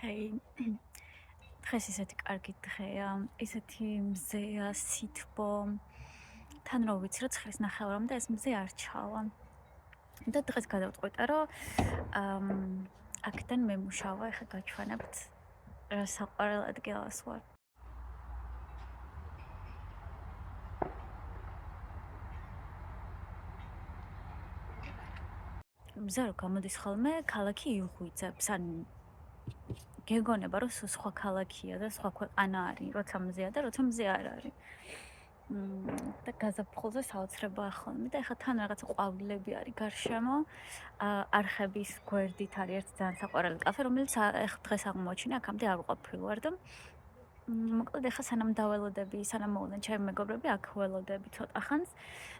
ჰეი, დღეს ისეთი კარგი დღეა, ისეთი მზეა, სითბო. თან რო ვიცი, რომ ცხრის ნახევარამდე ეს მზე არ ჩავა. და დღეს გადავწყვიტე, რომ აქედან მემუშავა, ეხლა გაჩვენებთ, რა საყვარელ ადგილას ვარ. მზე რო გამოდის ხოლმე, ქალაქი იღვიძებს, ან გეგონება, რომ სხვა ქალაქია და სხვა ქვეყანა არის, როცა მზეა და როცა მზე არ არის. და გაზაფხულზე საოცრებაა ხოლმე და ეხლა თან რაღაცა ყვავილები არის გარშემო. არხების გვერდით არის ერთი ძალიან საყვარელი კაფე, რომელიც ეხლა დღეს აღმოაჩინე, აქამდე არ ვყოფილვარ და მოკლედ ეხლა სანამ დაველოდები, სანამ მოვიდნენ ჩემი მეგობრები, აქ ველოდები ცოტა ხანს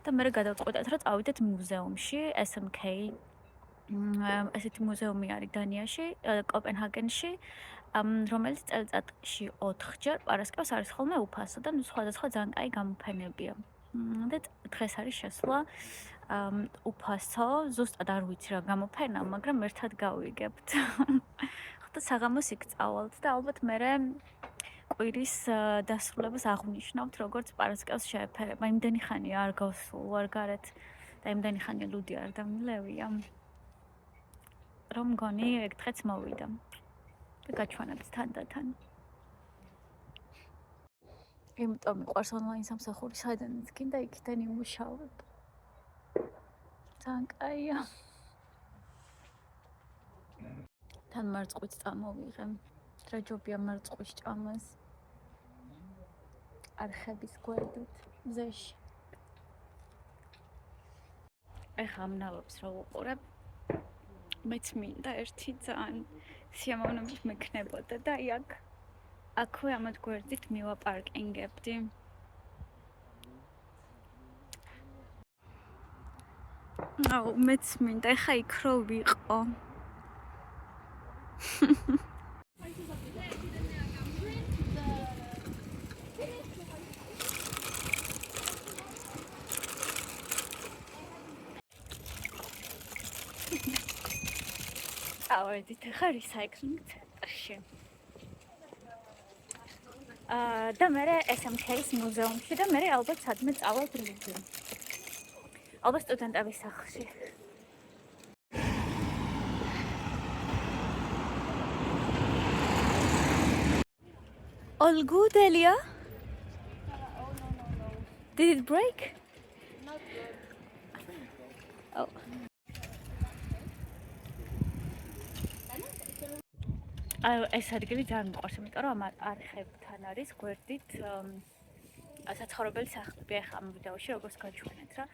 და მე გადავწყვიტეთ, რომ წავიდეთ მუზეუმში, SMK. ესეთი მუზეუმი არის დანიაში, კოპენჰაგენში, რომელიც წელიწადში 4-ჯერ პარასკევს არის ხოლმე უფასო და სხვადასხვა ძალიან კაი გამოფენებია. და დღეს არის შესვლა უფასო, ზუსტად არ ვიცი რა გამოფენა, მაგრამ ერთად გავიგებთ. ხოდა საღამოს იქ წავალთ და ალბათ მერე კვირის დასრულებას აღვნიშნავთ, როგორც პარასკევს შეეფერება. იმდენი ხანია არ გავსულ ვარ გარეთ და იმდენი ხანია ლუდი არ დამილევია. რომ მგონი ეგ დღეც მოვიდა. და გაჩვენებთ თანდათან. იმიტომ მიყვარს ონლაინ სამსახური, საიდანაც გინდა იქიდან იმუშავებ. ძალიან კაია. თან მარწყვით წამოვიღე. დრაჯობია მარწყვის ჭამას. არხების გვერდით, მზეში. ეხლა ამ ნავებს რა ვუყურებ. მეც მინდა ერთი ძალიან სიამოვნებით მექნებოდა და აქვე ამათ გვერდით მივაპარკინგებდი. აუ, მეც მინდა ეხა იქ რო ვიყო. ავედით ეხა recycling ცენტრში. და მერე SMK-ის მუზეუმში და მერე ალბათ სადმე წავალ დროზე. ალბათ სტუდენტების სახლში. All good, Elia? Did it break? Not good. Oh. ეს ადგილი ძალიან მიყვარს, იმიტომ რომ ამ არხებთან არის გვერდით საცხოვრებელი სახლები. ახლა ამ ვიდეოში როგორც გაჩვენეთ რა.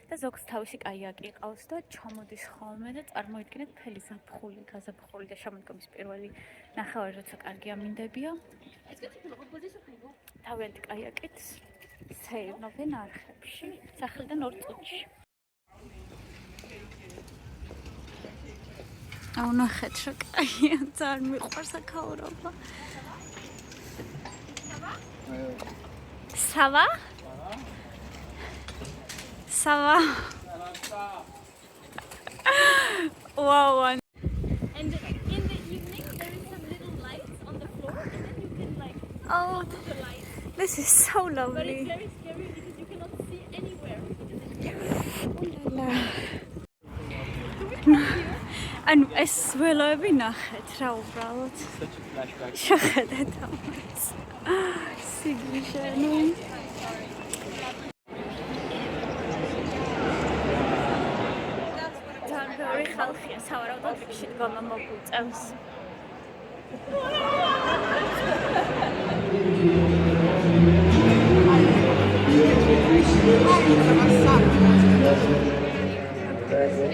და ზოგს თავისი კაიაკი ყავს და ჩამოდის ხოლმე და წარმოიდგინეთ მთელი ზაფხული, გაზაფხული და შემოდგომის პირველი ნახევარი, როცა კარგი ამინდებია. თავიანთი კაიაკით სეირნობენ არხებში, სახლიდან 2 წუთში. აუ ნახეთ რა კაია, ძალიან მიყვარს აქაურობა. Ça va? Ça va? Wow. And in the evening, there is some little lights on the floor, and then you can like Oh, watch the lights. this is so But lovely. it's very scary because you cannot see anywhere. ანუ ეს ველოები ნახეთ რა უბრალოდ. Such a flashback. შეხედეთ ამას. სიგრიშენო. ძალიან ბევრი ხალხია სავარაუდოდ რიგში დგომა მოგვიწევს.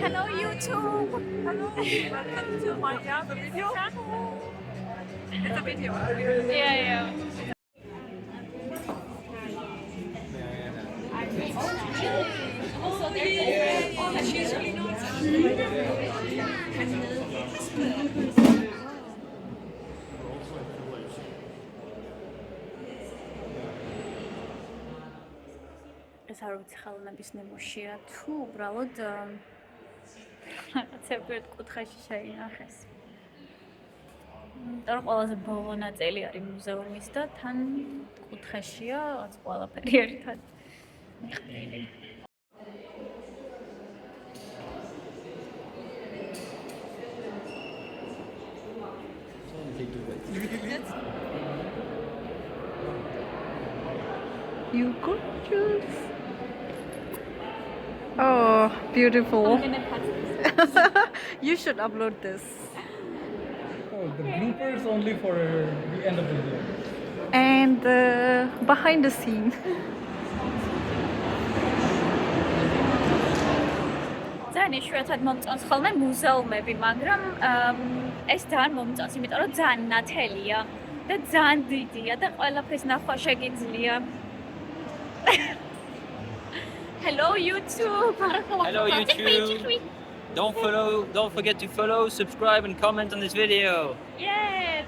Hello YouTube. Hello, welcome to my other video. It's a video. Yeah. She's really nice. ეს არ ვიცი ხელოვნების ნიმუშია თუ უბრალოდ რაღაცები ერთ კუთხეში შეინახეს. იმიტომ რომ ყველაზე ბოლო ნაწილი არის მუზეუმის და თან კუთხეშია რაღაც ყველაფერი ერთად მიყვილი. You gorgeous. Oh, beautiful. I'm gonna cut this. You should upload this. Oh, the bloopers only for the end of the video. And behind the scene. ძალიან იშვიათად მომწონს ხოლმე მუზეუმები, მაგრამ ეს ძალიან მომწონს, იმიტომ რომ ძალიან ნათელია და ძალიან დიდია და ყველაფერს ნახვა შეგიძლია. Hello YouTube. Hello YouTube. Don't forget to follow, subscribe and comment on this video. Yes.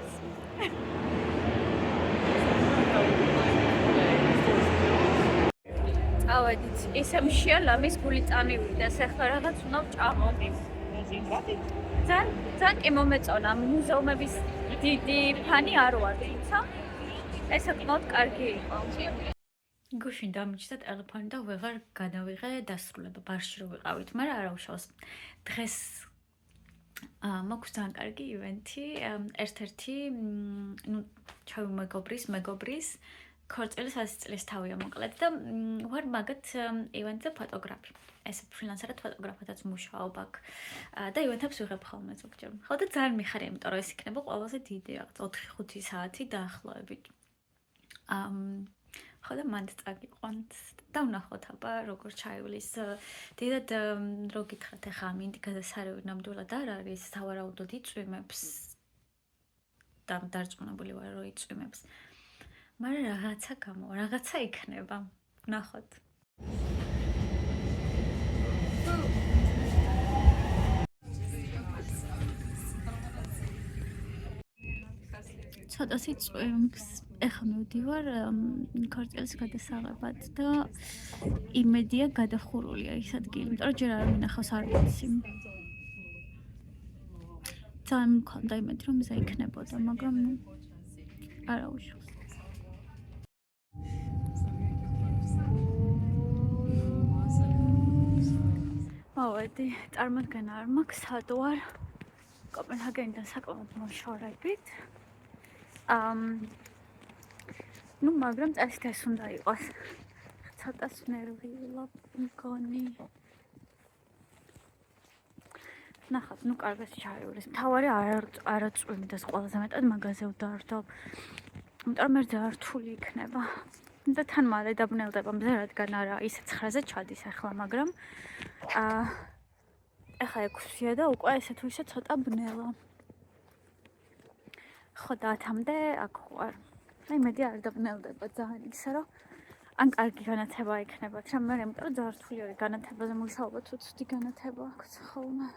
ავედით, ისე მშია ლამის გული წამივიდა, ახლა რაღაც უნდა ვჭამოთ. ძალიან კი მომეწონა, მუზეუმების დიდი ფანი არ ვარ, თუმცა ეს საკმაოდ კარგი იყო. გუშინ დამიჯდა ტელეფონი და ვეღარ გადავიღე დასრულება, ბარში რო ვიყავით, მაგრამ არა უშავს. დღეს მოგვს ძალიან კარგი ივენთი, ერთ-ერთი ჩემი მეგობრის ქორწილის 100 წლის თავია მოკლედ და ვარ მაგათ ივენთზე ფოტოგრაფი. ეს ფრილანსერად ფოტოგრაფადაც მუშაობ აქ და ივენთებს ვიღებ ხოლმე ზოგჯერ. ხო და ძალიან მიხარია, იმიტომ რომ ეს იქნება ყველაზე დიდი რაღაც 4-5 საათი დაახლოებით. ხო და მანდ წაგიყვანთ და ვნახოთ აბა როგორ ჩაივლის. დიდად რო გითხრათ ახლა ამ ინდიკატორი ნამდვილად არ არის, სავარაუდოდ იწვიმებს და დარწმუნებული ვარ რომ იწვიმებს. მაგრამ რაღაცა იქნება. ვნახოთ. ცოტა სიწვიმს. ეხლა მივდივარ ქორწილის გადასაღებად და იმედია გადახურულია ის ადგილი, იმიტომ რომ ჯერ არ მინახავს არ ვიცი. ძალიან მქონდა იმედი რომ მზე იქნებოდა, მაგრამ არა უშავს. მოვედი, წარმოდგენა არ მაქვს, სად ვარ. კოპენჰაგენიდან საკმაოდ მოშორებით. Ну, მაგრამ წესით ეს უნდა იყოს. ცოტას ნერვიულა მგონი. ნახავთ, ну, კარგად ჩაივლის. მთავარი არა წვიმდეს ყველაზე მეტად მაგაზე ვდარდო. იმიტომ რომ მერზე არ რთული იქნება. და თან მალე დაბნელდება მზე, რადგან არა ისე 9-ზე ჩადის ახლა, მაგრამ ახლა 6-ია და უკვე ესე თუ ისე ცოტა ბნელა. ხო და 10-მდე აქ ვარ. აი მედი არ დაბნელდება ძალიან ისე რომ ან კარგი განათება იქნებათ, რა მე იმიტომ რომ ძალიან რთული არის განათებაზე მუშაობა, თუ ცუდი განათება აქვს ხოლმე.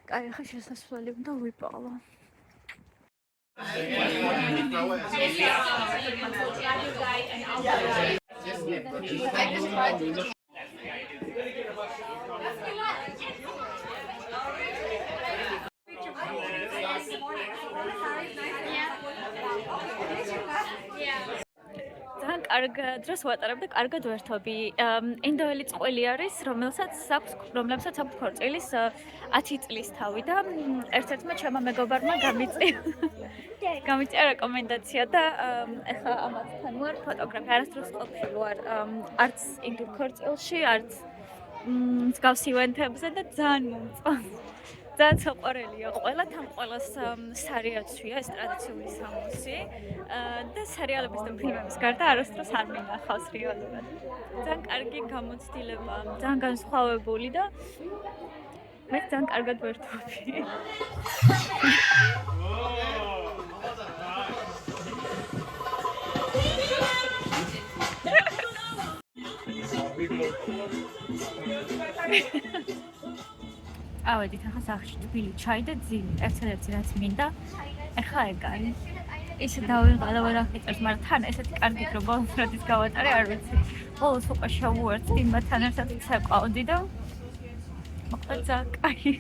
კაი, ახლა შესასვლელი უნდა ვიპოვო. ძალიან კარგ დროს ვატარებ და კარგად ვერთობი. ინდოელი წყვილი არის, რომელსაც აქვს ქორწილის 10 წლის თავი და ერთ-ერთმა ჩემმა მეგობარმა გამიწია რეკომენდაცია და ეხლა ამათთან ვარ ფოტოგრაფი. არასდროს ყოფილი ვარ არც ინდურ ქორწილში, არც მსგავს ივენთებზე და ძალიან მომწონს. ძალიან საყვარელია ყველა, თან ყველას სარიაცვია ეს ტრადიციული სამოსი და სერიალების და ფილმების გარდა არასდროს არ მინახავს რეალურად. ძალიან კარგი გამოცდილება, ძალიან განსხვავებული და მე ძალიან კარგად ვერთობი. ავედით ახლა სახში თბილი ჩაი და ძილი. ერთადერთი რაც მინდა, ახლა ეგ არის. ისე დავიღალა ვერახიწერს, მაგრამ თან ესეთი კარგი დრო ბოლოს როდის გავატარე, არ ვიცი. ბოლოს უკვე შევუერთდი იმათთან ერთად ცეკვავდი და მოკლედ ძალიან კაი.